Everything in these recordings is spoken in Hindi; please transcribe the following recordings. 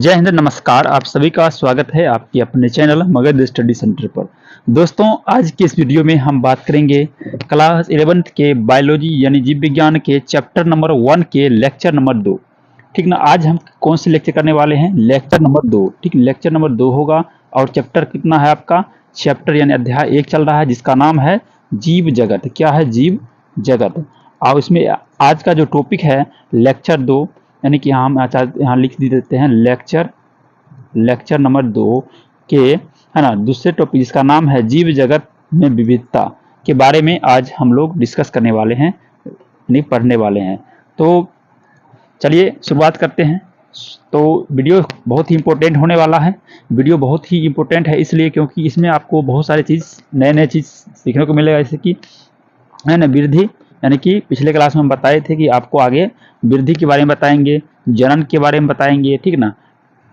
जय हिंद, नमस्कार। आप सभी का स्वागत है आपके अपने चैनल मगध स्टडी सेंटर पर। दोस्तों, आज की इस वीडियो में हम बात करेंगे क्लास 11th के बायोलॉजी यानी जीव विज्ञान के चैप्टर नंबर 1 के लेक्चर नंबर 2। ठीक ना। आज हम कौन से लेक्चर करने वाले हैं? Lecture number 2। ठीक, लेक्चर नंबर 2 होगा। और चैप्टर कितना है आपका? चैप्टर यानी अध्याय 1 चल रहा है, जिसका नाम है जीव जगत। क्या है? जीव जगत। और इसमें आज का जो टॉपिक है लेक्चर 2, यानी कि हम यहाँ लिख देते हैं लेक्चर नंबर 2 के, है ना, दूसरे टॉपिक जिसका नाम है जीव जगत में विविधता के बारे में आज हम लोग डिस्कस करने वाले हैं, यानी पढ़ने वाले हैं। तो चलिए शुरुआत करते हैं। तो वीडियो बहुत ही इम्पोर्टेंट होने वाला है। वीडियो बहुत ही इम्पोर्टेंट है इसलिए क्योंकि इसमें आपको बहुत सारी चीज़, नए चीज़ सीखने को मिलेगा। जैसे कि है ना, वृद्धि, यानी कि पिछले क्लास में हम बताए थे कि आपको आगे वृद्धि के बारे में बताएंगे, जनन के बारे में बताएंगे। ठीक ना।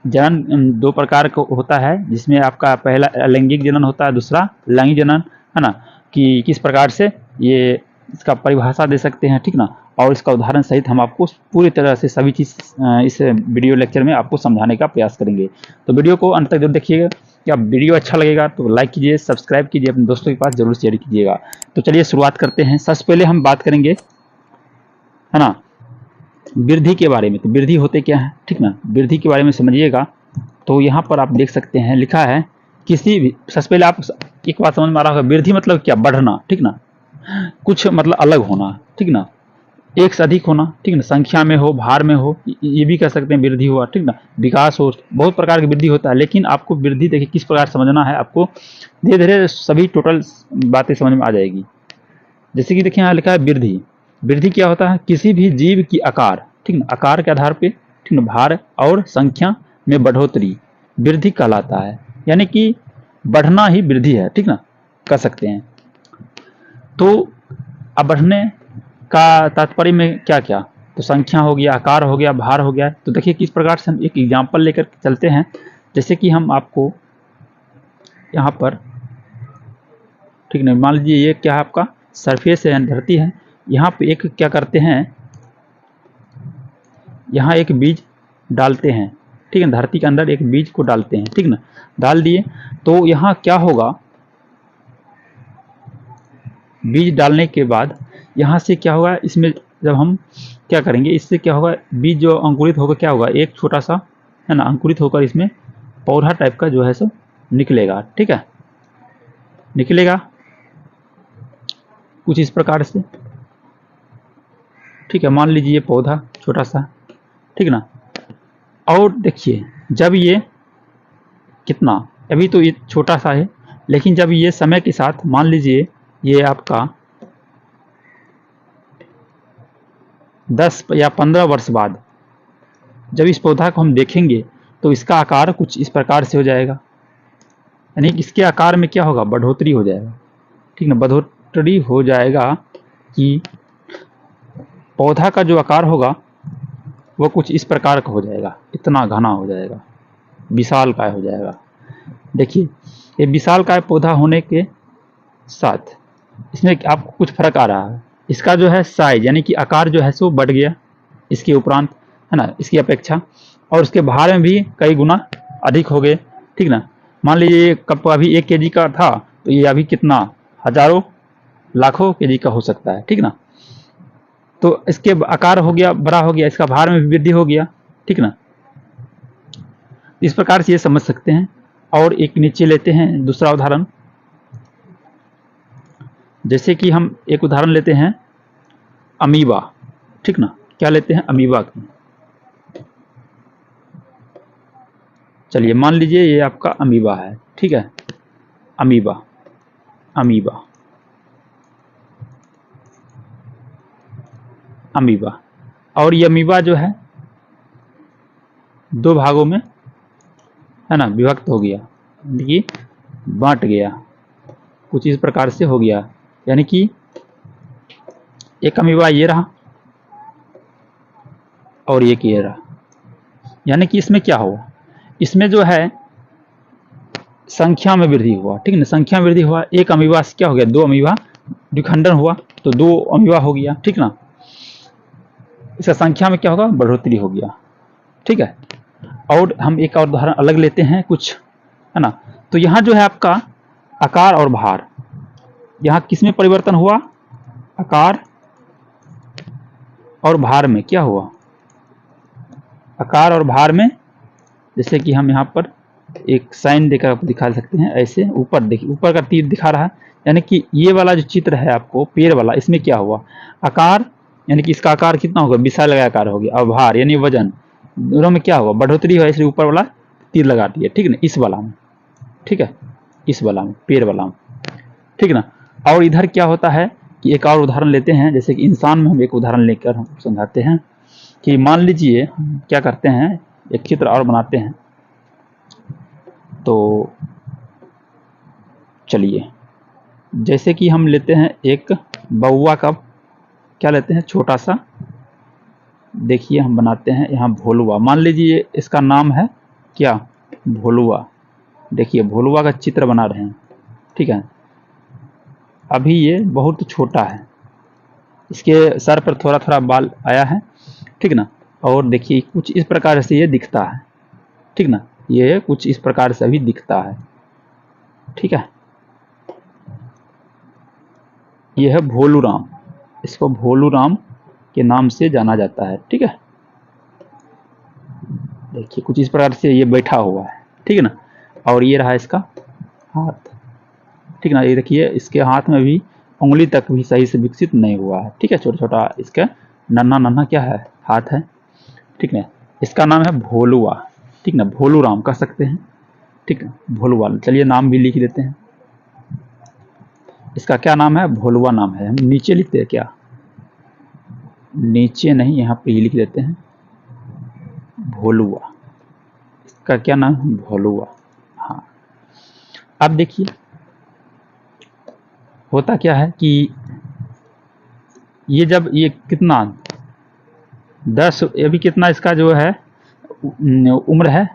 जनन दो प्रकार का होता है, जिसमें आपका पहला लैंगिक जनन होता है, दूसरा लैंगिक जनन, है ना, कि किस प्रकार से ये इसका परिभाषा दे सकते हैं। ठीक ना। और इसका उदाहरण सहित हम आपको पूरी तरह से सभी चीज़ इस वीडियो लेक्चर में आपको समझाने का प्रयास करेंगे। तो वीडियो को अंत तक जरूर देखिएगा। क्या वीडियो अच्छा लगेगा तो लाइक कीजिए, सब्सक्राइब कीजिए, अपने दोस्तों के पास जरूर शेयर कीजिएगा। तो चलिए शुरुआत करते हैं। सबसे पहले हम बात करेंगे, है ना, वृद्धि के बारे में। तो वृद्धि होते क्या है? ठीक ना, वृद्धि के बारे में समझिएगा। तो यहाँ पर आप देख सकते हैं लिखा है किसी भी, सबसे पहले आप एक बात समझ में आ रहा होगा, वृद्धि मतलब क्या? बढ़ना। ठीक ना, कुछ मतलब अलग होना। ठीक ना, एक से अधिक होना। ठीक ना, संख्या में हो, भार में हो, ये भी कह सकते हैं वृद्धि हुआ। ठीक ना, विकास हो, बहुत प्रकार की वृद्धि होता है। लेकिन आपको वृद्धि देखिए किस प्रकार समझना है, आपको धीरे धीरे सभी टोटल बातें समझ में आ जाएगी। जैसे कि देखिए यहाँ लिखा है वृद्धि। वृद्धि क्या होता है? किसी भी जीव की आकार, ठीक ना, आकार के आधार पे, ठीक ना, भार और संख्या में बढ़ोतरी वृद्धि कहलाता है। यानी कि बढ़ना ही वृद्धि है। ठीक ना, कह सकते हैं। तो अब बढ़ने का तात्पर्य में क्या क्या? तो संख्या हो गया, आकार हो गया, भार हो गया। तो देखिए किस प्रकार से हम एक एग्जाम्पल लेकर चलते हैं। जैसे कि हम आपको यहाँ पर, ठीक नहीं, मान लीजिए ये क्या है आपका? सरफेस है, धरती है। यहाँ पे एक क्या करते हैं, यहाँ एक बीज डालते हैं। ठीक है, धरती के अंदर एक बीज को डालते हैं। ठीक ना, डाल दिए तो यहाँ क्या होगा? बीज डालने के बाद यहाँ से क्या होगा? इसमें जब हम क्या करेंगे, इससे क्या होगा? बीज जो अंकुरित होकर क्या होगा? एक छोटा सा, है ना, अंकुरित होकर इसमें पौधा टाइप का जो है सो निकलेगा। ठीक है, निकलेगा कुछ इस प्रकार से। ठीक है, मान लीजिए पौधा छोटा सा, ठीक ना। और देखिए जब ये कितना, अभी तो ये छोटा सा है, लेकिन जब ये समय के साथ, मान लीजिए ये आपका 10 या 15 वर्ष बाद जब इस पौधा को हम देखेंगे तो इसका आकार कुछ इस प्रकार से हो जाएगा। यानी इसके आकार में क्या होगा? बढ़ोतरी हो जाएगा। ठीक ना, बढ़ोतरी हो जाएगा कि पौधा का जो आकार होगा वो कुछ इस प्रकार का हो जाएगा, इतना घना हो जाएगा, विशालकाय हो जाएगा। देखिए ये विशालकाय पौधा होने के साथ इसमें आपको कुछ फर्क आ रहा है। इसका जो है साइज, यानी कि आकार जो है सो बढ़ गया इसके उपरांत, है ना, इसकी अपेक्षा। और उसके भार में भी कई गुना अधिक हो गए। ठीक ना, मान लीजिए कब अभी 1 kg का था तो ये अभी कितना, हजारों लाखों kg का हो सकता है। ठीक ना, तो इसके आकार हो गया, बड़ा हो गया, इसका भार में भी वृद्धि हो गया। ठीक ना, इस प्रकार से ये समझ सकते हैं। और एक नीचे लेते हैं दूसरा उदाहरण। जैसे कि हम एक उदाहरण लेते हैं अमीबा। ठीक ना, क्या लेते हैं? अमीबा की। चलिए मान लीजिए ये आपका अमीबा है। ठीक है, अमीबा, अमीबा, अमीबा। और ये अमीबा जो है 2 भागों में, है ना, विभक्त हो गया, ये बांट गया, कुछ इस प्रकार से हो गया। यानी कि एक अमीबा ये रहा और एक ये रहा। यानी कि इसमें क्या हुआ? इसमें जो है संख्या में वृद्धि हुआ। ठीक है ना, संख्या में वृद्धि हुआ। एक अमीबा से क्या हो गया? 2 अमीबा विखंडन हुआ तो 2 अमीबा हो गया। ठीक ना, इसका संख्या में क्या होगा? बढ़ोतरी हो गया। ठीक है, और हम एक और उदाहरण अलग लेते हैं कुछ, है ना। तो यहाँ जो है आपका आकार और भार, यहाँ किस में परिवर्तन हुआ, आकार और भार में क्या हुआ, आकार और भार में। जैसे कि हम यहाँ पर एक साइन देकर आपको दिखा सकते हैं, ऐसे ऊपर देखिए, ऊपर का तीर दिखा रहा है, यानी कि ये वाला जो चित्र है आपको पैर वाला, इसमें क्या हुआ, आकार, यानी कि इसका आकार कितना होगा, विशाल आकार हो गया, और भार यानी वजन, दोनों में क्या होगा, बढ़ोतरी हुआ, इसलिए ऊपर वाला तीर लगा दिया, ठीक है ना, इस वाला में, ठीक है, इस वाला में, पैर वाला में, ठीक है ना। और इधर क्या होता है कि एक और उदाहरण लेते हैं, जैसे कि इंसान में हम एक उदाहरण लेकर हम समझाते हैं कि मान लीजिए हम क्या करते हैं, एक चित्र और बनाते हैं। तो चलिए, जैसे कि हम लेते हैं एक बउआ का, क्या लेते हैं, छोटा सा, देखिए हम बनाते हैं यहाँ भोलुआ, मान लीजिए इसका नाम है क्या, भोलुआ। देखिए भोलुआ का चित्र बना रहे हैं, ठीक है। अभी ये बहुत छोटा है, इसके सर पर थोड़ा थोड़ा बाल आया है, ठीक ना। और देखिए कुछ इस प्रकार से ये दिखता है, ठीक ना, ये कुछ इस प्रकार से भी दिखता है, ठीक है। ये है भोलूराम, इसको भोलूराम के नाम से जाना जाता है, ठीक है। देखिए कुछ इस प्रकार से ये बैठा हुआ है, ठीक है ना। और ये रहा इसका हाथ, ठीक ना, ये देखिए इसके हाथ में भी उंगली तक भी सही से विकसित नहीं हुआ है, ठीक है, छोटा छोटा इसका नन्हा नन्हा क्या है, हाथ है, ठीक है। इसका नाम है भोलुआ, ठीक ना, भोलूराम कह सकते हैं, ठीक है, भोलुआ। चलिए नाम भी लिख देते हैं, इसका क्या नाम है, भोलुआ नाम है। हम नीचे लिखते हैं क्या, नीचे नहीं, यहाँ पे ही लिख देते हैं भोलुआ, इसका क्या नाम है, भोलुआ। हाँ, अब देखिए होता क्या है कि ये जब ये कितना 10, अभी कितना इसका जो है उम्र है,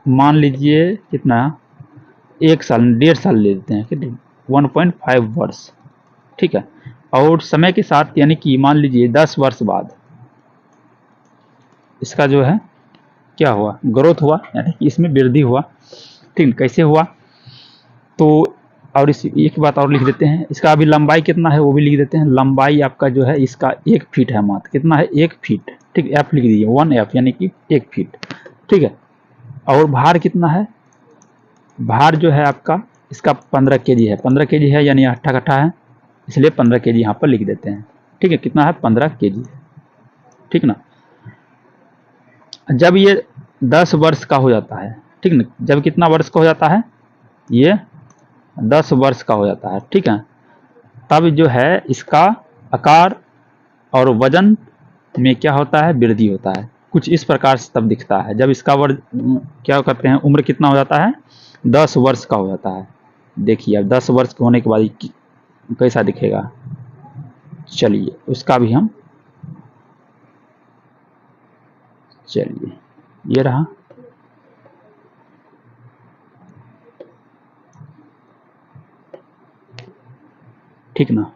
मान लीजिए कितना, 1 साल, 1.5 साल ले लेते हैं, 1.5 वर्ष, ठीक है। और समय के साथ यानी कि मान लीजिए 10 वर्ष बाद इसका जो है क्या हुआ, ग्रोथ हुआ, यानी कि इसमें वृद्धि हुआ, ठीक, कैसे हुआ। तो और इस एक बात और लिख देते हैं, इसका अभी लंबाई कितना है वो भी लिख देते हैं। लंबाई आपका जो है इसका 1 फीट है, मात्र कितना है, 1 फीट, ठीक, एफ लिख दीजिए, 1F यानी कि 1 फीट, ठीक है। और भार कितना है, भार जो है आपका इसका 15 केजी है, 15 केजी है, यानी अट्ठा कट्ठा है, इसलिए 15 केजी यहाँ पर लिख देते हैं, ठीक है। कितना है, 15 केजी, ठीक ना। जब ये 10 वर्ष का हो जाता है, ठीक ना, जब कितना वर्ष का हो जाता है, ये 10 वर्ष का हो जाता है, ठीक है, तब जो है इसका आकार और वजन में क्या होता है, वृद्धि होता है, कुछ इस प्रकार से तब दिखता है। जब इसका क्या करते हैं, उम्र कितना हो जाता है, 10 वर्ष का हो जाता है। देखिए अब 10 वर्ष के होने के बाद कैसा दिखेगा, चलिए उसका भी हम, चलिए ये रहा, ठीक ना।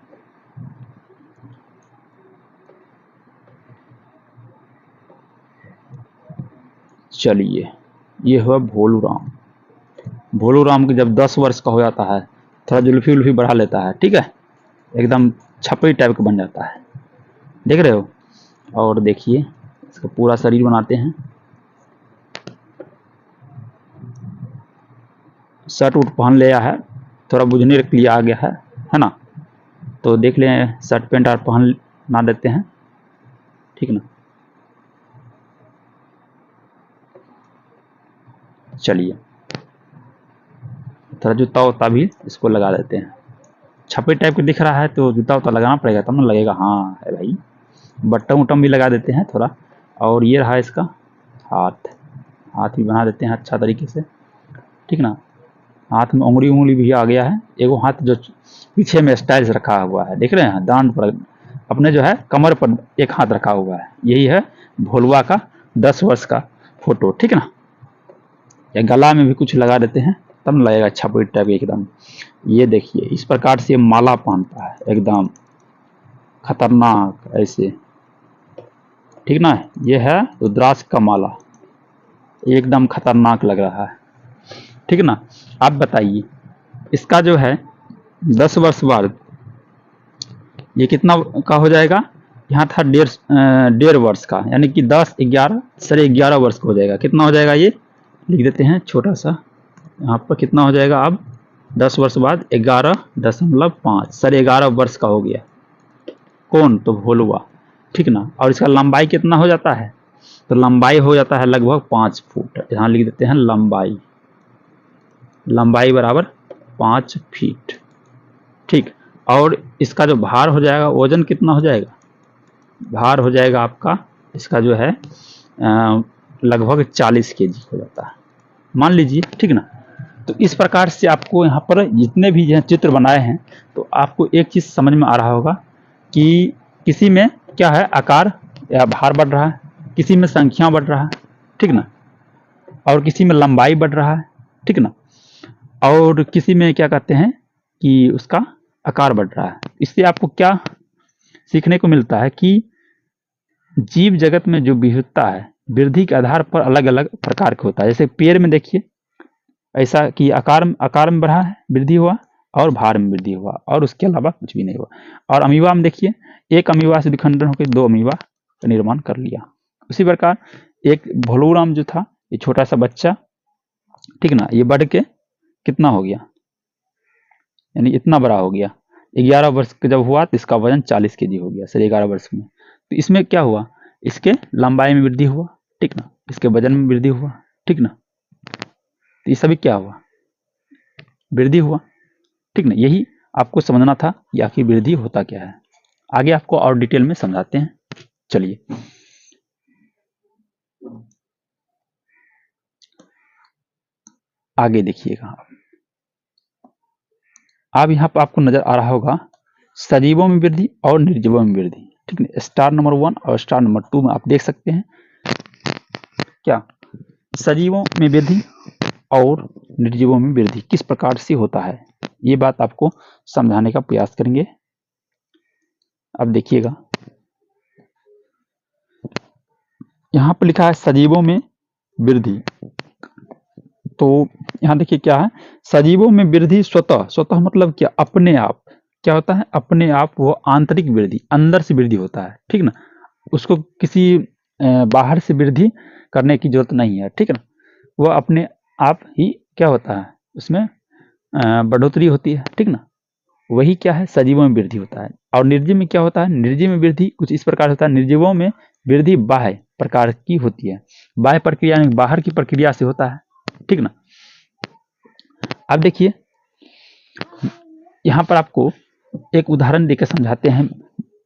चलिए ये हुआ भोलूराम। भोलूराम के जब 10 वर्ष का हो जाता है, थोड़ा जुल्फी उल्फी बढ़ा लेता है, ठीक है, एकदम छपरी टाइप का बन जाता है, देख रहे हो। और देखिए इसका पूरा शरीर बनाते हैं, शर्ट उट पहन लिया है, थोड़ा बुझने के लिए आ गया है ना। तो देख लें, शर्ट पैंट और पहन ना देते हैं, ठीक ना। चलिए थोड़ा जूता वूता भी इसको लगा देते हैं, छपे टाइप के दिख रहा है तो जूता वूता लगाना पड़ेगा तब ना लगेगा, हाँ है भाई। बट्टम उट्टम भी लगा देते हैं थोड़ा। और ये रहा इसका हाथ, हाथ भी बना देते हैं अच्छा तरीके से, ठीक ना। हाथ में उंगली उंगली भी आ गया है, एगो हाथ जो पीछे में स्टाइल से रखा हुआ है, देख रहे हैं, दांत पर अपने जो है कमर पर एक हाथ रखा हुआ है, यही है भोलुआ का 10 वर्ष का फोटो, ठीक ना। या गला में भी कुछ लगा देते हैं तब न लगेगा छपरी टाइप एकदम। ये देखिए इस प्रकार से माला पहनता है, एकदम खतरनाक ऐसे, ठीक ना। ये है रुद्राक्ष का माला, एकदम खतरनाक लग रहा है, ठीक है ना। आप बताइए इसका जो है 10 वर्ष बाद ये कितना का हो जाएगा। यहाँ था 1.5 वर्ष का, यानी कि 10 11 11.5 वर्ष का हो जाएगा। कितना हो जाएगा ये लिख देते हैं छोटा सा यहाँ पर, कितना हो जाएगा अब 10 वर्ष बाद 11.5 11.5 वर्ष का हो गया। कौन तो भोलुआ, ठीक ना। और इसका लंबाई कितना हो जाता है, तो लंबाई हो जाता है लगभग 5 फुट। यहाँ लिख देते हैं लंबाई, लंबाई बराबर 5 फीट, ठीक। और इसका जो भार हो जाएगा, वजन कितना हो जाएगा, भार हो जाएगा आपका इसका जो है लगभग 40 केजी हो जाता है, मान लीजिए, ठीक ना। तो इस प्रकार से आपको यहाँ पर जितने भी जो चित्र बनाए हैं, तो आपको एक चीज़ समझ में आ रहा होगा कि किसी में क्या है आकार या भार बढ़ रहा है, किसी में संख्या बढ़ रहा है, ठीक ना, और किसी में लंबाई बढ़ रहा है, ठीक ना, और किसी में क्या कहते हैं कि उसका आकार बढ़ रहा है। इससे आपको क्या सीखने को मिलता है कि जीव जगत में जो विविधता है वृद्धि के आधार पर अलग अलग प्रकार का होता है। जैसे पेड़ में देखिए ऐसा कि आकार में बढ़ा है, वृद्धि हुआ, और भार में वृद्धि हुआ, और उसके अलावा कुछ भी नहीं हुआ। और अमीबा में देखिए एक अमीबा से विखंडन होकर 2 अमीबा का निर्माण कर लिया। उसी प्रकार एक भोलूराम जो था, ये छोटा सा बच्चा, ठीक ना, ये बढ़ के कितना हो गया, यानी इतना बड़ा हो गया। 11 वर्ष का जब हुआ तो इसका वजन 40 केजी हो गया, 11.5 वर्ष में। तो इसमें क्या हुआ, इसके लंबाई में वृद्धि हुआ, ठीक ना, इसके वजन में वृद्धि हुआ, ठीक ना। तो ये सभी क्या हुआ, वृद्धि हुआ, ठीक ना। यही आपको समझना था कि आखिर वृद्धि होता क्या है। आगे आपको और डिटेल में समझाते हैं, चलिए। आगे देखिएगा, अब यहाँ पर आपको नजर आ रहा होगा सजीवों में वृद्धि और निर्जीवों में वृद्धि, ठीक है। स्टार नंबर 1 और स्टार नंबर 2 में आप देख सकते हैं क्या सजीवों में वृद्धि और निर्जीवों में वृद्धि किस प्रकार से होता है, ये बात आपको समझाने का प्रयास करेंगे। अब देखिएगा यहाँ पर लिखा है सजीवों में वृद्धि, तो यहाँ देखिए क्या है, सजीवों में वृद्धि स्वतः, स्वतः मतलब क्या, अपने आप, क्या होता है अपने आप, वो आंतरिक वृद्धि, अंदर से वृद्धि होता है, ठीक ना। उसको किसी बाहर से वृद्धि करने की जरूरत नहीं है, ठीक है ना। वो अपने आप ही क्या होता है उसमें बढ़ोतरी होती है, ठीक ना। वही क्या है सजीवों में वृद्धि होता है। और निर्जीव में क्या होता है, निर्जीव में वृद्धि कुछ इस प्रकार होता है, निर्जीवों में वृद्धि बाह्य प्रकार की होती है, बाह्य प्रक्रिया यानी बाहर की प्रक्रिया से होता है, ठीक ना। अब देखिए यहाँ पर आपको एक उदाहरण देकर समझाते हैं।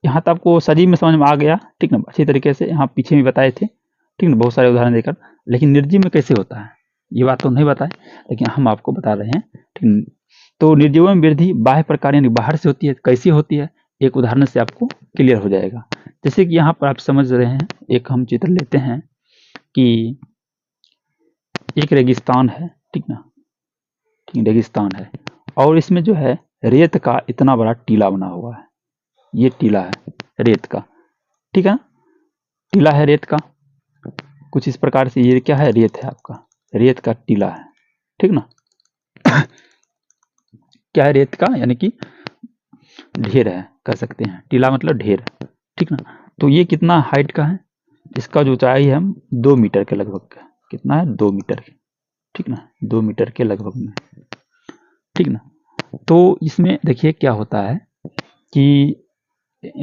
यहाँ तो आपको सजीव में समझ में आ गया, ठीक ना, अच्छी तरीके से, यहाँ पीछे भी बताए थे, ठीक ना, बहुत सारे उदाहरण देकर। लेकिन निर्जीव में कैसे होता है ये बात तो नहीं बताए, लेकिन हम आपको बता रहे हैं, ठीक। तो निर्जीवों में वृद्धि बाह्य प्रकार यानी बाहर से होती है, कैसी होती है एक उदाहरण से आपको क्लियर हो जाएगा। जैसे कि यहाँ पर आप समझ रहे हैं, एक हम चित्र लेते हैं कि एक रेगिस्तान है, ठीक ना, ठीक रेगिस्तान है, और इसमें जो है रेत का इतना बड़ा टीला बना हुआ है। ये टीला है रेत का, ठीक है, टीला है रेत का, कुछ इस प्रकार से ये क्या है, रेत है आपका, रेत का टीला है, ठीक ना। क्या है, रेत का यानी कि ढेर है, कह सकते हैं, टीला मतलब ढेर, ठीक ना। तो ये कितना हाइट का है, इसका जो ऊंचाई है 2 मीटर के लगभग का, कितना है 2 मीटर, ठीक ना, 2 मीटर के लगभग में, ठीक ना। तो इसमें देखिए क्या होता है कि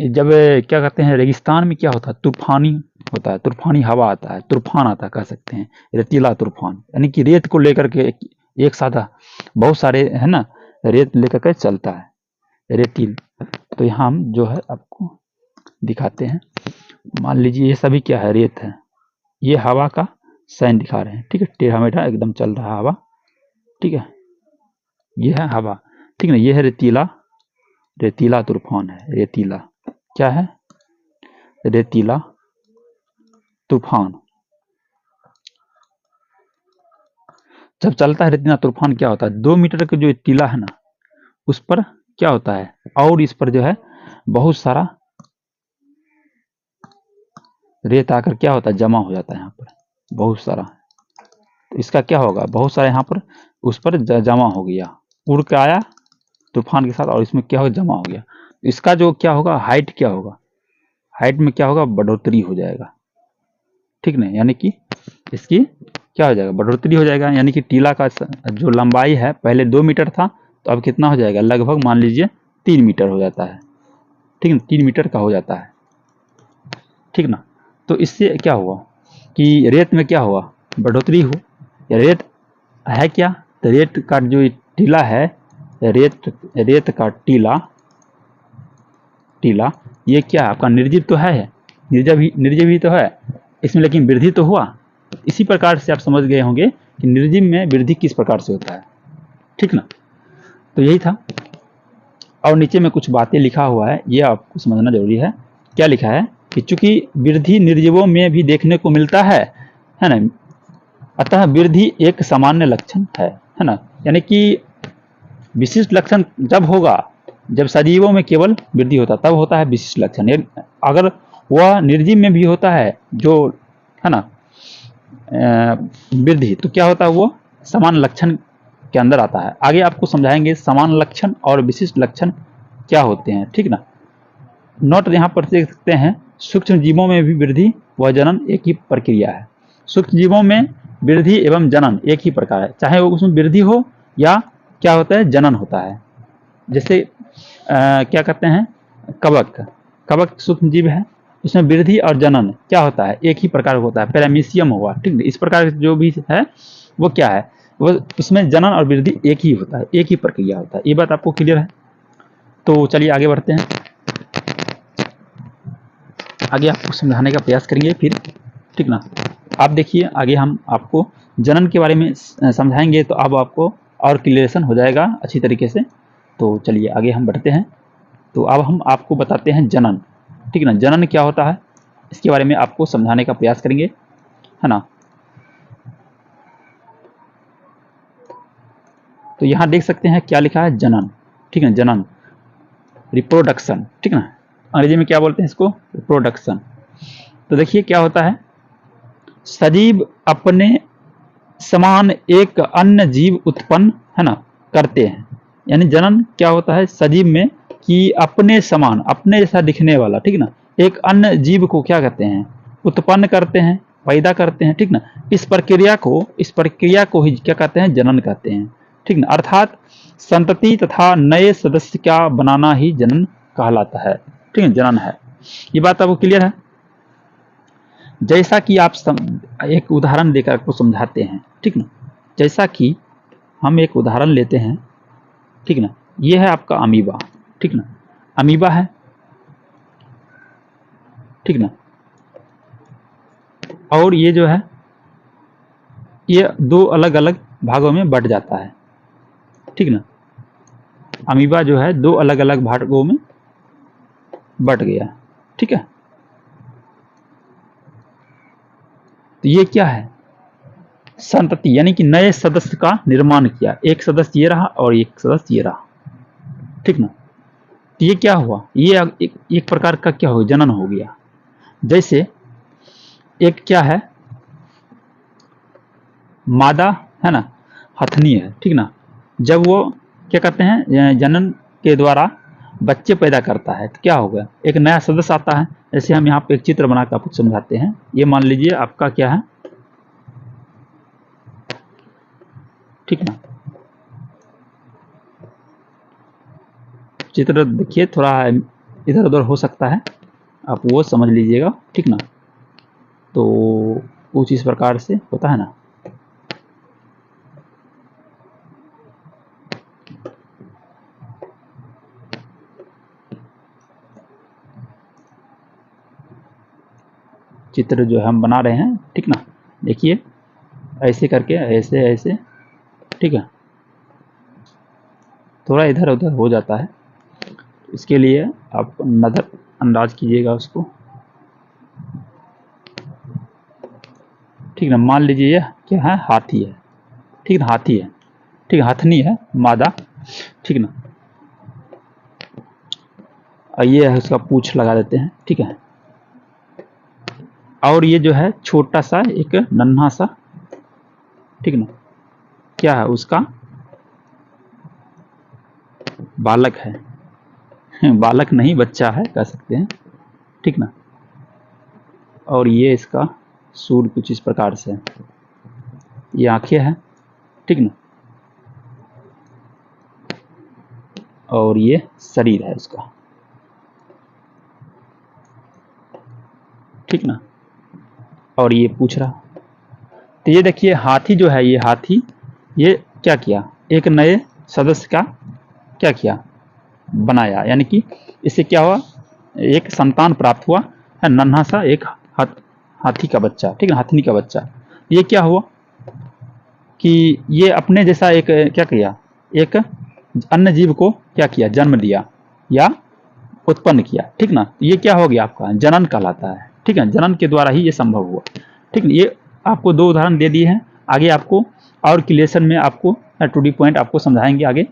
जब क्या कहते हैं रेगिस्तान में क्या होता है, तूफानी होता है, तूफानी हवा आता है, तूफान आता है, कह सकते हैं रेतीला तूफान, यानी कि रेत को लेकर के एक साथ बहुत सारे है ना रेत लेकर के चलता है रेतील। तो यहाँ हम जो है आपको दिखाते हैं, मान लीजिए ये सभी क्या है, रेत है, ये हवा का साइन दिखा रहे हैं, ठीक है, टेढ़ा मेढ़ा एकदम चल रहा है हवा, ठीक है, ये है हवा, ठीक है। ये है रेतीला, रेतीला तूफान है, रेतीला क्या है, रेतीला तूफान। जब चलता है रेतीला तूफान क्या होता है, 2 मीटर का जो टीला है ना, उस पर क्या होता है, और इस पर जो है बहुत सारा रेत आकर क्या होता है, जमा हो जाता है यहाँ पर बहुत सारा, तो इसका क्या होगा, बहुत सारा यहाँ पर उस पर जमा हो गया, उड़ के आया तूफान के साथ और इसमें क्या हो जमा हो गया। इसका जो क्या होगा, हाइट क्या होगा, हाइट में क्या होगा, बढ़ोतरी हो जाएगा, ठीक ना। यानी कि इसकी क्या हो जाएगा, बढ़ोतरी हो जाएगा। यानी कि टीला का जो लंबाई है पहले 2 मीटर था, तो अब कितना हो जाएगा, लगभग मान लीजिए 3 मीटर हो जाता है, ठीक ना, 3 मीटर का हो जाता है, ठीक ना। तो इससे क्या हुआ कि रेत में क्या हुआ, बढ़ोतरी हो। या रेत है क्या, तो रेत का जो टीला है, रेत का टीला टीला ये क्या आपका निर्जीव तो है, निर्जीव ही तो है इसमें, लेकिन वृद्धि तो हुआ। इसी प्रकार से आप समझ गए होंगे कि निर्जीव में वृद्धि किस प्रकार से होता है, ठीक ना। तो यही था। और नीचे में कुछ बातें लिखा हुआ है, ये आपको समझना जरूरी है। क्या लिखा है कि चूंकि वृद्धि निर्जीवों में भी देखने को मिलता है ना, अतः वृद्धि एक सामान्य लक्षण है ना। यानी कि विशिष्ट लक्षण जब होगा, जब सजीवों में केवल वृद्धि होता तब होता है विशिष्ट लक्षण। अगर वह निर्जीव में भी होता है जो है ना वृद्धि, तो क्या होता है, वो समान लक्षण के अंदर आता है। आगे आपको समझाएंगे समान लक्षण और विशिष्ट लक्षण क्या होते हैं, ठीक ना। नोट यहाँ पर देख सकते हैं, सूक्ष्म जीवों में भी वृद्धि व जनन एक ही प्रक्रिया है। सूक्ष्म जीवों में वृद्धि एवं जनन एक ही प्रकार है, चाहे वो उसमें वृद्धि हो या क्या होता है, जनन होता है। जैसे क्या कहते हैं, कवक सूक्ष्म जीव है, उसमें वृद्धि और जनन क्या होता है, एक ही प्रकार होता है, पैरामीशियम हुआ, ठीक है। इस प्रकार जो भी है वो क्या है, वो उसमें जनन और वृद्धि एक ही होता है, एक ही प्रक्रिया होता है। ये बात आपको क्लियर है। तो चलिए आगे बढ़ते हैं, आगे आपको समझाने का प्रयास करेंगे फिर, ठीक ना। आप देखिए आगे हम आपको जनन के बारे में समझाएंगे, तो अब आपको और क्लियरेशन हो जाएगा अच्छी तरीके से। तो चलिए आगे हम बढ़ते हैं। तो अब हम आपको बताते हैं जनन, ठीक ना। जनन क्या होता है इसके बारे में आपको समझाने का प्रयास करेंगे, है ना। तो यहाँ देख सकते हैं क्या लिखा है, जनन, ठीक है, जनन रिप्रोडक्शन, ठीक ना। अंग्रेजी में क्या बोलते हैं इसको, रिप्रोडक्शन। तो देखिए क्या होता है, सजीव अपने समान एक अन्य जीव उत्पन्न है ना करते हैं। यानी जनन क्या होता है सजीव में, कि अपने समान, अपने जैसा दिखने वाला, ठीक ना, एक अन्य जीव को क्या कहते हैं, उत्पन्न करते हैं, पैदा करते हैं, ठीक ना। इस प्रक्रिया को ही क्या कहते हैं, जनन कहते हैं, ठीक ना। अर्थात संतति तथा नए सदस्य का बनाना ही जनन कहलाता है, ठीक है, जनन है। ये बात आपको क्लियर है। जैसा कि आप एक उदाहरण देकर आपको समझाते हैं, ठीक ना। जैसा कि हम एक उदाहरण लेते हैं, ठीक ना। ये है आपका अमीबा, ठीक ना, अमीबा है, ठीक ना। और ये जो है ये 2 अलग अलग भागों में बट जाता है, ठीक ना। अमीबा जो है 2 अलग अलग भागों में बट गया, ठीक है। तो ये क्या है, संतति, यानी कि नए सदस्य का निर्माण किया। एक सदस्य ये रहा और एक सदस्य ये रहा, ठीक ना। तो ये क्या हुआ, ये एक प्रकार का क्या हो, जनन हो गया। जैसे एक क्या है, मादा है ना, हथनी है, ठीक ना। जब वो क्या कहते हैं, जनन के द्वारा बच्चे पैदा करता है, तो क्या होगा, एक नया सदस्य आता है। जैसे हम यहाँ पे एक चित्र बनाकर आपको समझाते हैं। ये मान लीजिए आपका क्या है, ठीक ना। चित्र देखिए थोड़ा इधर उधर हो सकता है, आप वो समझ लीजिएगा, ठीक ना। तो कुछ इस प्रकार से होता है ना। चित्र जो हम बना रहे हैं, ठीक ना, देखिए ऐसे करके, ऐसे ऐसे, ठीक है, थोड़ा इधर उधर हो जाता है। इसके लिए आप नजर अंदाज कीजिएगा उसको, ठीक ना। मान लीजिए यह क्या है, हाथी है, ठीक ना, हाथी है, ठीक है, हथनी है मादा, ठीक ना। और ये है उसका पूंछ लगा देते हैं, ठीक है। और ये जो है छोटा सा एक नन्हा सा ठीक ना, क्या है उसका बालक है, बालक नहीं बच्चा है कह सकते हैं, ठीक ना। और ये इसका सूर कुछ इस प्रकार से है, ये आंखें हैं, ठीक ना, और ये शरीर है उसका, ठीक ना, और ये पूछ रहा। तो ये देखिए हाथी जो है, ये हाथी ये क्या किया, एक नए सदस्य का क्या किया, बनाया, यानी कि इससे क्या हुआ, एक संतान प्राप्त हुआ है, नन्हा सा एक हाथी का बच्चा, ठीक है, हाथनी का बच्चा। ये क्या हुआ कि ये अपने जैसा एक क्या किया, एक अन्य जीव को क्या किया, जन्म दिया या उत्पन्न किया, ठीक ना। ये क्या हो गया आपका जनन कहलाता है, ठीक है, जनन के द्वारा ही ये संभव हुआ, ठीक है। ये आपको दो उदाहरण दे दिए हैं, आगे आपको और क्लियरेशन में आपको टू डी पॉइंट आपको समझाएंगे आगे,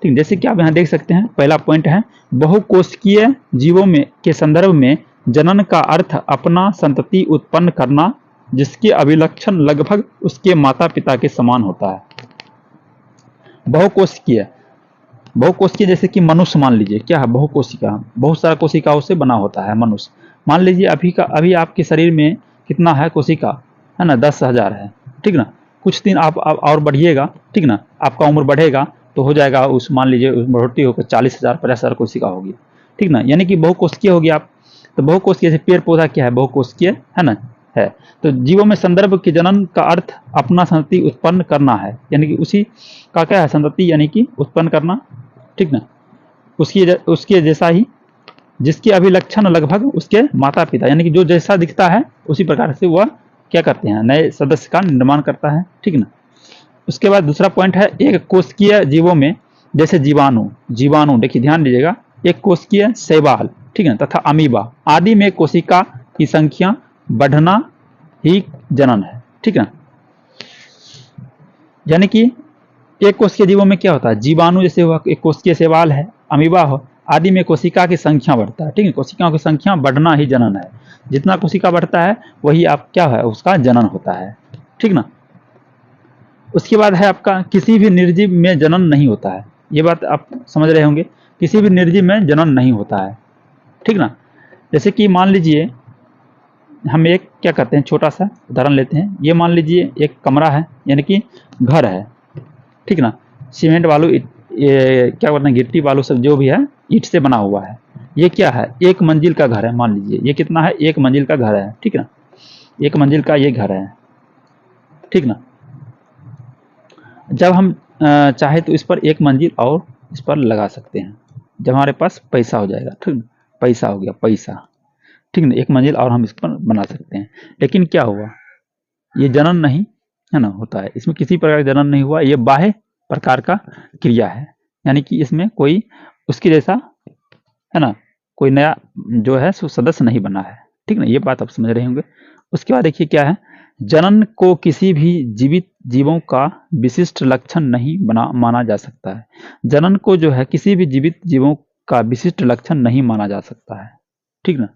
ठीक। जैसे कि आप यहाँ देख सकते हैं, पहला पॉइंट है बहुकोशिकीय जीवों में के संदर्भ में जनन का अर्थ अपना संतति उत्पन्न करना जिसके अभिलक्षण लगभग उसके माता पिता के समान होता है। बहुकोशिकीय, बहुकोशिकीय जैसे कि मनुष्य मान लीजिए क्या है, बहुकोशिका, बहुत सारा कोशिकाओं से बना होता है मनुष्य। मान लीजिए अभी आपके शरीर में कितना है कोशिका, है ना, 10,000 है, ठीक ना। कुछ दिन आप और बढ़िएगा, ठीक ना, आपका उम्र बढ़ेगा तो हो जाएगा उस, मान लीजिए बढ़ोतरी होकर 40,000 50,000 कोशिका होगी, ठीक ना, यानी कि बहुकोशिकीय होगी आप। तो बहुकोशिकीय जैसे पेड़ पौधा क्या है, बहुकोशिकीय है ना, है। तो जीवों में संदर्भ के जनन का अर्थ अपना संतति उत्पन्न करना है, यानी कि उसी का क्या है, संतति यानी कि उत्पन्न करना, ठीक ना, उसके जैसा ही जिसके अभिलक्षण लगभग उसके माता पिता, यानी कि जो जैसा दिखता है उसी प्रकार से वह क्या करते हैं, नए सदस्य का निर्माण करता है, ठीक ना। उसके बाद दूसरा पॉइंट है एक कोशिकीय जीवों में जैसे जीवाणु, जीवाणु देखिए ध्यान दीजिएगा, एक कोशिकीय शैवाल, ठीक है, तथा अमीबा आदि में कोशिका की संख्या बढ़ना ही जनन है, ठीक है। यानी कि एक कोशिकीय जीवों में क्या होता है, जीवाणु जैसे हुआ, एक कोशिकीय शैवाल है, अमीबा हो आदि में कोशिका की संख्या बढ़ता है, ठीक है, कोशिकाओं की संख्या बढ़ना ही जनन है। जितना कोशिका बढ़ता है वही आप क्या है, उसका जनन होता है, ठीक ना। उसके बाद है आपका किसी भी निर्जीव में जनन नहीं होता है, ये बात आप समझ रहे होंगे, किसी भी निर्जीव में जनन नहीं होता है, ठीक ना। जैसे कि मान लीजिए हम एक क्या करते हैं, छोटा सा उदाहरण लेते हैं, ये मान लीजिए एक कमरा है, यानी कि घर है, ठीक ना, सीमेंट बालू ये क्या बोलते हैं, गिट्टी बालू सब जो भी है ईंट से बना हुआ है। ये क्या है, एक मंजिल का घर है, मान लीजिए ये कितना है, एक मंजिल का घर है, ठीक ना, एक मंजिल का ये घर है, ठीक ना। जब हम चाहे तो इस पर एक मंजिल और इस पर लगा सकते हैं, जब हमारे पास पैसा हो जाएगा, ठीक ना, पैसा हो गया पैसा, ठीक ना, एक मंजिल और हम इस पर बना सकते हैं। लेकिन क्या हुआ, ये जनन नहीं है ना होता है, इसमें किसी प्रकार का जनन नहीं हुआ, ये बाह्य प्रकार का क्रिया है, यानी कि इसमें कोई उसके जैसा है ना, कोई नया जो है सदस्य नहीं बना है, ठीक ना, ये बात आप समझ रहे होंगे। उसके बाद देखिए क्या है, जनन को किसी भी जीवित जीवों का विशिष्ट लक्षण नहीं माना जा सकता है। जनन को जो है किसी भी जीवित जीवों का विशिष्ट लक्षण नहीं माना जा सकता है, ठीक ना।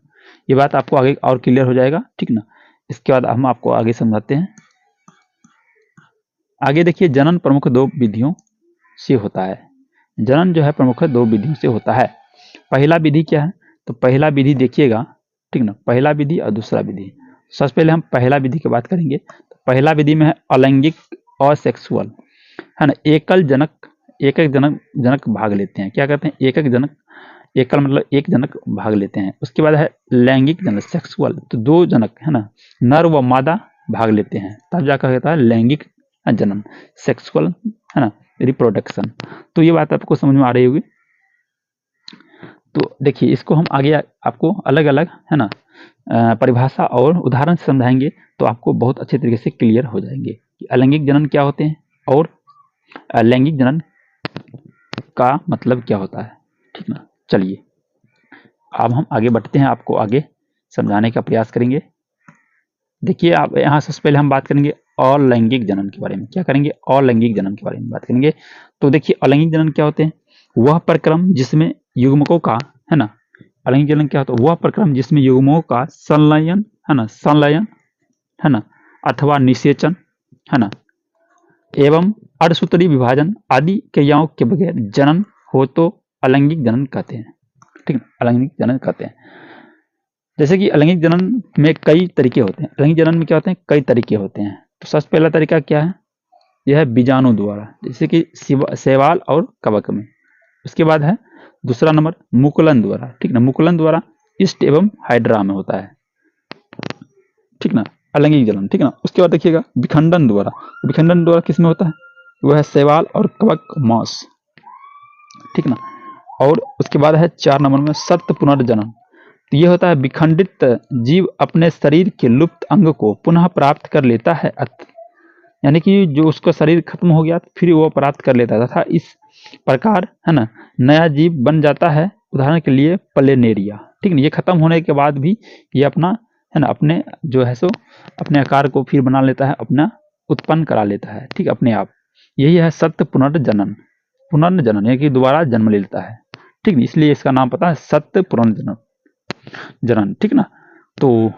ये बात आपको आगे और क्लियर हो जाएगा, ठीक ना। इसके बाद हम आपको आगे समझाते हैं। आगे देखिए जनन प्रमुख दो विधियों से होता है, जनन जो है प्रमुख दो विधियों से होता है। पहला विधि क्या है, तो पहला विधि देखिएगा, ठीक ना, पहला विधि और दूसरा विधि। सबसे पहले हम पहला विधि की बात करेंगे, तो पहला विधि में है अलैंगिक असेक्सुअल, है ना, एकल जनक, एक एक जनक भाग लेते हैं, क्या कहते हैं, एक एक जनक, एकल मतलब एक जनक भाग लेते हैं। उसके बाद है लैंगिक जनक सेक्सुअल, तो दो जनक है ना, नर व मादा भाग लेते हैं, तब जाकर कहता है लैंगिक जनन, सेक्सुअल है ना, रिप्रोडक्शन। तो ये बात आपको समझ में आ रही होगी। तो देखिए इसको हम आगे आपको अलग अलग है ना परिभाषा और उदाहरण से समझाएंगे, तो आपको बहुत अच्छे तरीके से क्लियर हो जाएंगे कि अलैंगिक जनन क्या होते हैं और लैंगिक जनन का मतलब क्या होता है, ठीक ना। चलिए अब हम आगे बढ़ते हैं, आपको आगे समझाने का प्रयास करेंगे। देखिए आप यहाँ सबसे पहले हम बात करेंगे अलैंगिक जनन के बारे में, क्या करेंगे, अलैंगिक जनन के बारे में बात करेंगे। तो देखिए अलैंगिक जनन क्या होते हैं, वह प्रक्रम जिसमें युग्मकों का है ना, अलैंगिक जनन क्या होता है, वह प्रक्रम जिसमें युग्मकों का संलयन है ना, संलयन है ना, अथवा निषेचन है ना, एवं अर्धसूत्री विभाजन आदि क्रियाओं के बगैर जनन हो तो अलैंगिक जनन कहते हैं। ठीक है, अलैंगिक जनन कहते हैं। जैसे कि अलैंगिक जनन में कई तरीके होते हैं। अलैंगिक जनन में क्या होते हैं, कई तरीके होते हैं। तो सबसे पहला तरीका क्या है, यह है बीजाणु द्वारा, जैसे कि शैवाल और कवक में। उसके बाद है दूसरा नंबर मुकुलन द्वारा। ठीक ना, मुकुलन द्वारा ईस्ट एवं हाइड्रा में होता है। ठीक ना, अलैंगिक जनन। ठीक ना, उसके बाद देखिएगा विखंडन द्वारा। विखंडन द्वारा किस में होता है, वह है शैवाल और कवक मांस। ठीक ना, और उसके बाद है 4 नंबर में सत्य पुनर्जनन। तो ये होता है विखंडित जीव अपने शरीर के लुप्त अंग को पुनः प्राप्त कर लेता है, यानी कि जो उसका शरीर खत्म हो गया फिर वो प्राप्त कर लेता है तथा इस प्रकार है ना नया जीव बन जाता है। उदाहरण के लिए प्लेनेरिया। ठीक है, ये खत्म होने के बाद भी ये अपना है ना अपने जो है सो अपने आकार को फिर बना लेता है, अपना उत्पन्न करा लेता है। ठीक, अपने आप। यही है सत्य पुनर्जनन। पुनर्जनन यानी कि दोबारा जन्म ले लेता है। ठीक, इसलिए इसका नाम पता है सत्य पुनर्जनन जनन। ठीक ना, तो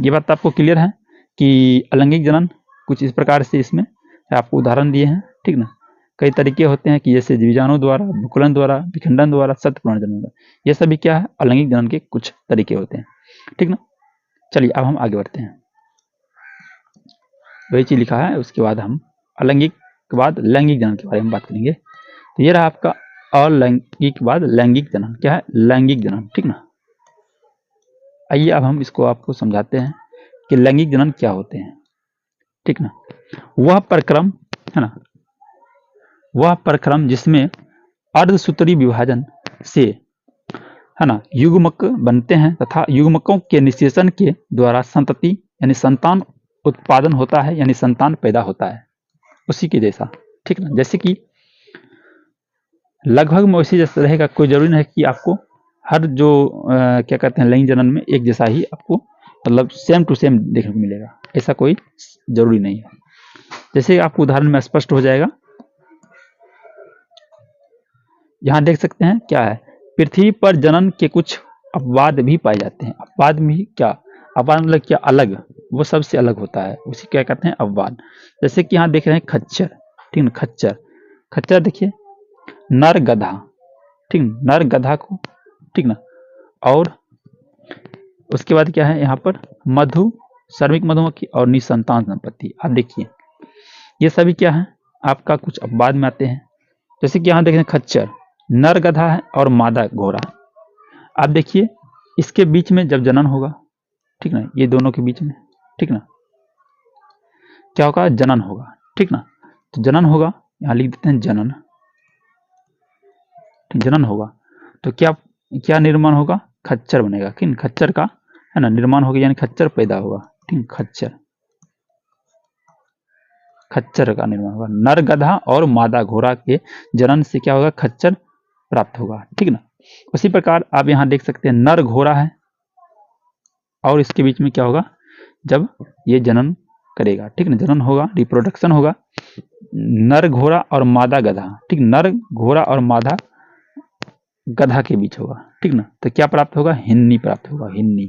ये बात आपको क्लियर है कि अलैंगिक जनन कुछ इस प्रकार से इसमें आपको उदाहरण दिए हैं। ठीक ना, कई तरीके होते हैं कि जैसे बीजाणु द्वारा, मुकुलन द्वारा, विखंडन द्वारा, सत्य पुनर्जनन द्वारा। ये सभी क्या है, अलैंगिक जनन के कुछ तरीके होते हैं। ठीक ना, चलिए अब हम आगे बढ़ते हैं। वही चीज लिखा है, उसके बाद हम अलैंगिक के बाद लैंगिक जनन के बारे में बात करेंगे। तो ये रहा आपका अलैंगिक के बाद लैंगिक जनन। क्या है, लैंगिक जनन। ठीक ना, आइए अब हम इसको आपको समझाते हैं कि लैंगिक जनन क्या होते हैं। ठीक ना, वह प्रक्रम है ना, वह प्रक्रम जिसमें अर्धसूत्री विभाजन से है ना युग्मक बनते हैं तथा युग्मकों के निषेचन के द्वारा संतति यानी संतान उत्पादन होता है, यानी संतान पैदा होता है, उसी के जैसा। ठीक ना, जैसे कि लगभग में वैसे जैसा रहेगा, कोई जरूरी नहीं कि आपको हर जो क्या कहते हैं लैंगिक जनन में एक जैसा ही आपको मतलब सेम टू सेम देखने को मिलेगा, ऐसा कोई जरूरी नहीं है। जैसे आपको उदाहरण में स्पष्ट हो जाएगा, यहाँ देख सकते हैं क्या है, पृथ्वी पर जनन के कुछ अपवाद भी पाए जाते हैं। अपवाद में क्या, अपवाद मतलब क्या, अलग, वो सबसे अलग होता है, उसी क्या कहते हैं अपवाद। जैसे कि यहाँ देख रहे हैं खच्चर। ठीक ना, खच्चर, खच्चर देखिए नर गधा। ठीक, नर गधा को। ठीक ना, और उसके बाद क्या है यहाँ पर मधु, श्रमिक मधुमक्खी और निसंतान संपत्ति। आप देखिए ये सभी क्या है आपका कुछ अपवाद में आते हैं। जैसे कि यहाँ देख रहे हैं खच्चर नर गधा है और मादा घोड़ा। आप देखिए इसके बीच में जब जनन होगा, ठीक ना, ये दोनों के बीच में, ठीक ना, क्या होगा, जनन होगा। ठीक ना, तो जनन होगा, यहाँ लिख देते हैं जनन। जनन होगा तो क्या क्या निर्माण होगा, खच्चर बनेगा। किन खच्चर का है ना निर्माण होगा, यानी खच्चर पैदा होगा। ठीक, खच्चर, खच्चर का निर्माण होगा। नर गधा और मादा घोड़ा के जनन से क्या होगा, खच्चर प्राप्त होगा। ठीक ना, उसी प्रकार आप यहाँ देख सकते हैं नर घोड़ा है और इसके बीच में क्या होगा, जब ये जनन करेगा, ठीक ना, जनन होगा, रिप्रोडक्शन होगा, नर घोड़ा और मादा गधा। ठीक, नर घोड़ा और मादा गधा के बीच होगा। ठीक ना, तो क्या प्राप्त होगा, हिन्नी प्राप्त होगा, हिन्नी।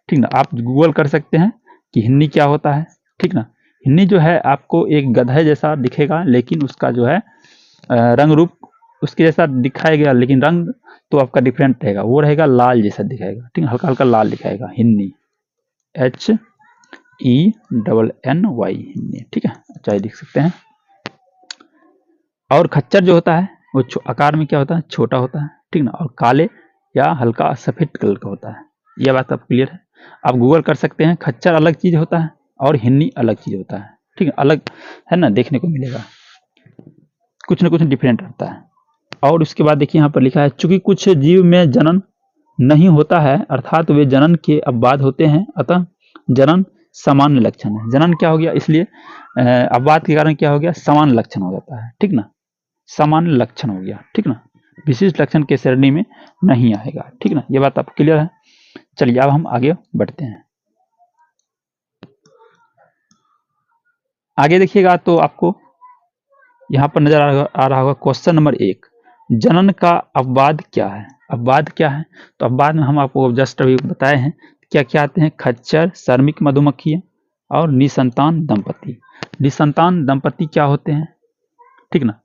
ठीक ना, आप गूगल कर सकते हैं कि हिन्नी क्या होता है। ठीक ना, हिन्नी जो है आपको एक गधे जैसा दिखेगा, लेकिन उसका जो है रंग रूप उसके जैसा दिखाया गया, लेकिन रंग तो आपका डिफरेंट रहेगा, वो रहेगा लाल जैसा दिखाएगा। ठीक, हल्का हल्का लाल दिखाएगा, हिन्नी, HENNY, हिन्नी। ठीक है, अच्छा देख सकते हैं। और खच्चर जो होता है वो आकार में क्या होता है, छोटा होता है। ठीक ना, और काले या हल्का सफेद कलर का होता है। यह बात अब क्लियर है। आप गूगल कर सकते हैं, खच्चर अलग चीज होता है और हिन्नी अलग चीज होता है। ठीक है, अलग है ना, देखने को मिलेगा, कुछ ना कुछ डिफरेंट रहता है। और उसके बाद देखिए यहाँ पर लिखा है, चूंकि कुछ जीव में जनन नहीं होता है, अर्थात वे जनन के अपवाद होते हैं, अतः जनन सामान्य लक्षण है। जनन क्या हो गया, इसलिए अपवाद के कारण क्या हो गया, सामान्य लक्षण हो जाता है। ठीक ना, सामान्य लक्षण हो गया। ठीक ना, विशिष्ट लक्षण के श्रेणी में नहीं आएगा। ठीक ना, ये बात आपको क्लियर है। चलिए अब हम आगे बढ़ते हैं। आगे देखिएगा तो आपको यहाँ पर नजर आ रहा होगा क्वेश्चन नंबर 1, जनन का अपवाद क्या है। अपवाद क्या है, तो अपवाद में हम आपको जस्ट अभी बताए हैं क्या क्या आते हैं, खच्चर, श्रमिक मधुमक्खी और निसंतान दंपति। निसंतान दंपति क्या होते हैं, ठीक ना।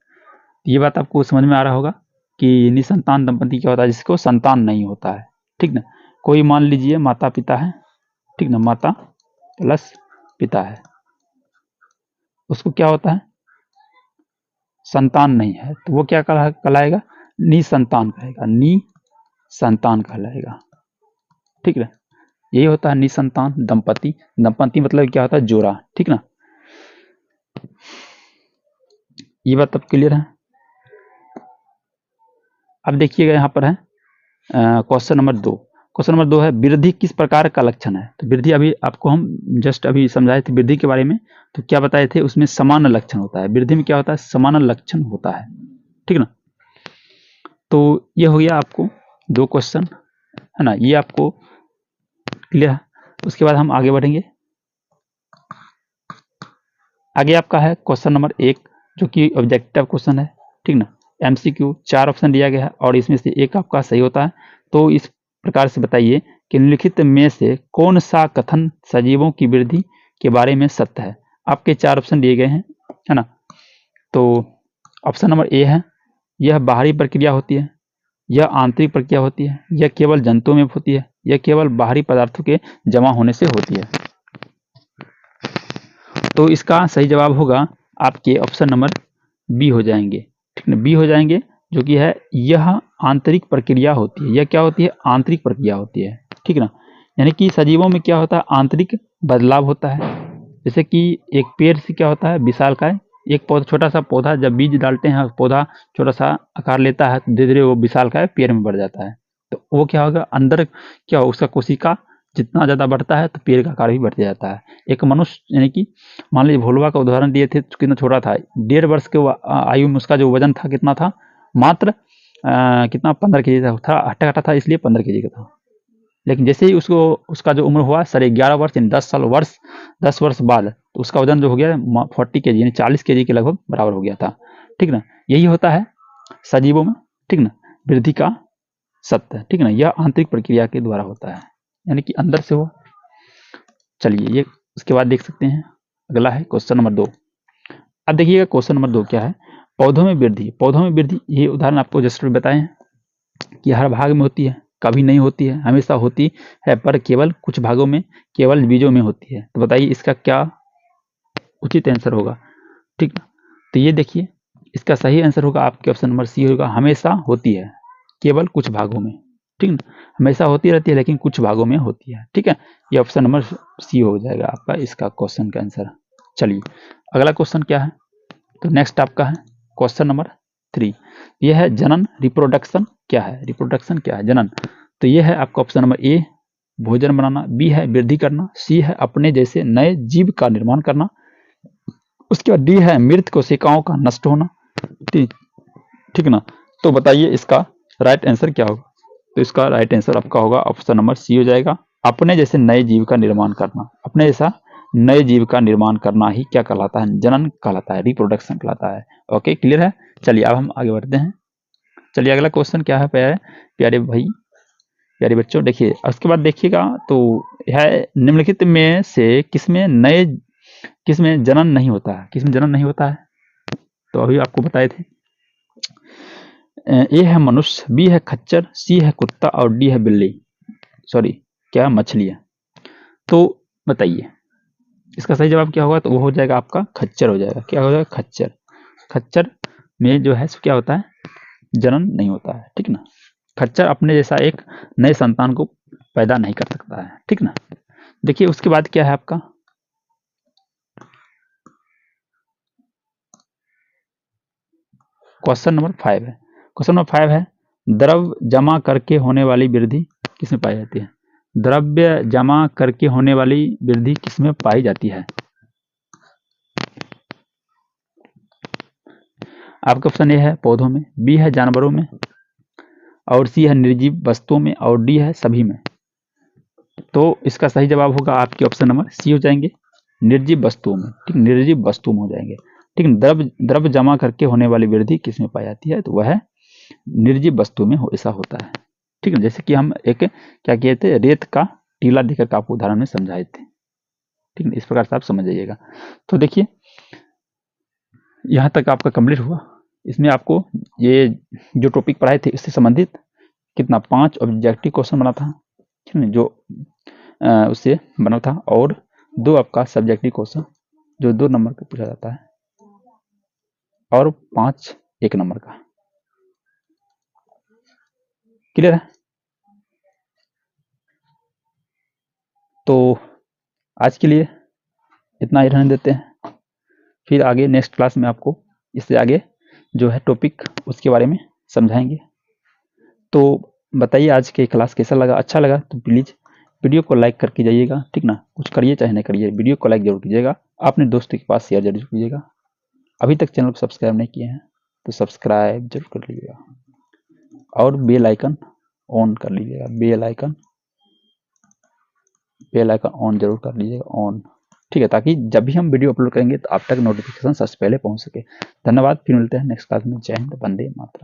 ये बात आपको समझ में आ रहा होगा कि निसंतान दंपति क्या होता है, जिसको संतान नहीं होता है, ठीक ना। कोई मान लीजिए माता पिता है, ठीक ना, माता प्लस पिता है, उसको क्या होता है, संतान नहीं है, तो वो क्या कहलाएगा, निसंतान कहेगा, निसंतान कहलाएगा, ठीक ना। यही होता है निसंतान दंपति। दंपति मतलब क्या होता है, जोड़ा, ठीक ना। ये बात अब क्लियर है। अब देखिएगा यहाँ पर है क्वेश्चन नंबर 2। क्वेश्चन नंबर 2 है वृद्धि किस प्रकार का लक्षण है। तो वृद्धि अभी आपको हम जस्ट अभी समझाए थे वृद्धि के बारे में, तो क्या बताए थे, उसमें समान लक्षण होता है। वृद्धि में क्या होता है, समान लक्षण होता है, ठीक ना। तो ये हो गया आपको 2 क्वेश्चन, है ना, ये आपको क्लियर है। उसके बाद हम आगे बढ़ेंगे। आगे आपका है क्वेश्चन नंबर 1 जो कि ऑब्जेक्टिव क्वेश्चन है, ठीक ना। एमसीक्यू 4 ऑप्शन दिया गया है और इसमें से एक आपका सही होता है। तो इस प्रकार से बताइए कि निम्नलिखित में से कौन सा कथन सजीवों की वृद्धि के बारे में सत्य है। आपके 4 ऑप्शन दिए गए हैं, है ना। तो ऑप्शन नंबर ए है, यह बाहरी प्रक्रिया होती है, यह आंतरिक प्रक्रिया होती है, यह केवल जंतुओं में होती है, यह केवल बाहरी पदार्थों के जमा होने से होती है। तो इसका सही जवाब होगा आपके ऑप्शन नंबर बी हो जाएंगे, ठीक है, बी हो जाएंगे, जो कि है यह आंतरिक प्रक्रिया होती है। यह क्या होती है, आंतरिक प्रक्रिया होती है, ठीक ना। यानी कि सजीवों में क्या होता है, आंतरिक बदलाव होता है। जैसे कि एक पेड़ से क्या होता है, विशालकाय, एक पौधा, छोटा सा पौधा जब बीज डालते हैं, पौधा छोटा सा आकार लेता है, धीरे धीरे वो विशालकाय पेड़ में बढ़ जाता है। तो वो क्या होगा, अंदर क्या होगा, उसका कोशिका जितना ज्यादा बढ़ता है तो पेड़ का आकार भी बढ़ जाता है। एक मनुष्य यानी कि मान लीजिए भोलवा का उदाहरण दिए थे, कितना छोटा था, 1.5 वर्ष के आयु में उसका जो वजन था कितना था, मात्र कितना 15 केजी था, हट्टा कट्टा था इसलिए 15 केजी का था। लेकिन जैसे ही उसको उसका जो उम्र हुआ 11.5 वर्ष यानी 10 वर्ष बाद, तो उसका वजन जो हो गया 40 केजी यानी 40 केजी के लगभग बराबर हो गया था, ठीक ना। यही होता है सजीवों में, ठीक ना, वृद्धि का सत्य, ठीक ना। यह आंतरिक प्रक्रिया के द्वारा होता है, यानी कि अंदर से हो। चलिए ये उसके बाद देख सकते हैं, अगला है क्वेश्चन नंबर 2। अब देखिएगा क्वेश्चन नंबर 2 क्या है, पौधों में वृद्धि। पौधों में वृद्धि, ये उदाहरण आपको जस्ट बताए हैं कि हर भाग में होती है, कभी नहीं होती है, हमेशा होती है, पर केवल कुछ भागों में, केवल बीजों में होती है। तो बताइए इसका क्या उचित आंसर होगा, ठीक ना। तो ये देखिए इसका सही आंसर होगा आपके ऑप्शन नंबर सी होगा, हमेशा होती है केवल कुछ भागों में, ठीक ना। हमेशा होती रहती है लेकिन कुछ भागों में होती है, ठीक है। ये ऑप्शन नंबर सी हो जाएगा आपका इसका क्वेश्चन का आंसर। चलिए अगला क्वेश्चन क्या है, तो नेक्स्ट आपका है क्वेश्चन नंबर 3। यह है जनन, रिप्रोडक्शन क्या है, रिप्रोडक्शन क्या है, जनन। तो यह है आपका ऑप्शन नंबर ए, भोजन बनाना, बी है वृद्धि करना, सी है अपने जैसे नए जीव का निर्माण करना, उसके बाद डी है मृत कोशिकाओं का नष्ट होना, ठीक, ठीक ना। तो बताइए इसका राइट आंसर क्या होगा। तो इसका राइट आंसर आपका होगा ऑप्शन नंबर सी हो जाएगा, अपने जैसे नए जीव का निर्माण करना। अपने जैसा नए जीव का निर्माण करना ही क्या कहलाता है, जनन कहलाता है, रिप्रोडक्शन कहलाता है। ओके क्लियर है। चलिए अब हम आगे बढ़ते हैं। चलिए अगला क्वेश्चन क्या है प्यारे प्यारे भाई, प्यारे बच्चों, देखिए उसके बाद देखिएगा तो है निम्नलिखित में से किसमें जनन नहीं होता है, किसमें जनन नहीं होता है। तो अभी आपको बताए थे, ए है मनुष्य, बी है खच्चर, सी है कुत्ता और डी है बिल्ली, सॉरी क्या मछलियां। तो बताइए इसका सही जवाब क्या होगा, तो वो हो जाएगा आपका खच्चर हो जाएगा। क्या हो जाएगा, खच्चर। खच्चर में जो है क्या होता है, जनन नहीं होता है, ठीक ना। खच्चर अपने जैसा एक नए संतान को पैदा नहीं कर सकता है, ठीक ना। देखिए उसके बाद क्या है आपका, क्वेश्चन नंबर 5 है। क्वेश्चन नंबर 5 है द्रव जमा करके होने वाली वृद्धि किसमें पाई जाती है। द्रव्य जमा करके होने वाली वृद्धि किसमें पाई जाती है। आपका ऑप्शन ए है पौधों में, बी है जानवरों में, और सी है निर्जीव वस्तुओं में, और डी है सभी में। तो इसका सही जवाब होगा आपके ऑप्शन नंबर सी हो जाएंगे, निर्जीव वस्तुओं में, ठीक, निर्जीव वस्तुओं में हो जाएंगे, ठीक। द्रव जमा करके होने वाली वृद्धि किसमें पाई जाती है, तो वह है निर्जीव वस्तु में ऐसा होता है, ठीक है। जैसे कि हम एक क्या किए थे, रेत का टीला देकर आपको उदाहरण में समझाए थे। ठीक है, इस प्रकार से आप समझ जाइएगा। तो देखिए यहाँ तक आपका कंप्लीट हुआ। इसमें आपको ये जो टॉपिक पढ़ाए थे इससे संबंधित कितना 5 ऑब्जेक्टिव क्वेश्चन बना था, ठीक है, जो उससे बना था, और 2 आपका सब्जेक्टिव क्वेश्चन जो 2 नंबर का पूछा जाता है, और 5 1 नंबर का। क्लियर है? तो आज के लिए इतना ही रहने देते हैं, फिर आगे नेक्स्ट क्लास में आपको इससे आगे जो है टॉपिक उसके बारे में समझाएंगे। तो बताइए आज के क्लास कैसा लगा? अच्छा लगा तो प्लीज़ वीडियो को लाइक करके जाइएगा, ठीक ना, कुछ करिए चाहे नहीं करिए, वीडियो को लाइक जरूर कीजिएगा, अपने दोस्तों के पास शेयर जरूर कीजिएगा। अभी तक चैनल को सब्सक्राइब नहीं किए हैं तो सब्सक्राइब जरूर कर लीजिएगा, और बेल आइकन ऑन कर लीजिएगा, बेल आइकन ऑन जरूर कर लीजिएगा, ऑन, ठीक है, ताकि जब भी हम वीडियो अपलोड करेंगे तो आप तक नोटिफिकेशन सबसे पहले पहुंच सके। धन्यवाद, फिर मिलते हैं नेक्स्ट क्लास में। जय हिंद, वंदे मातरम।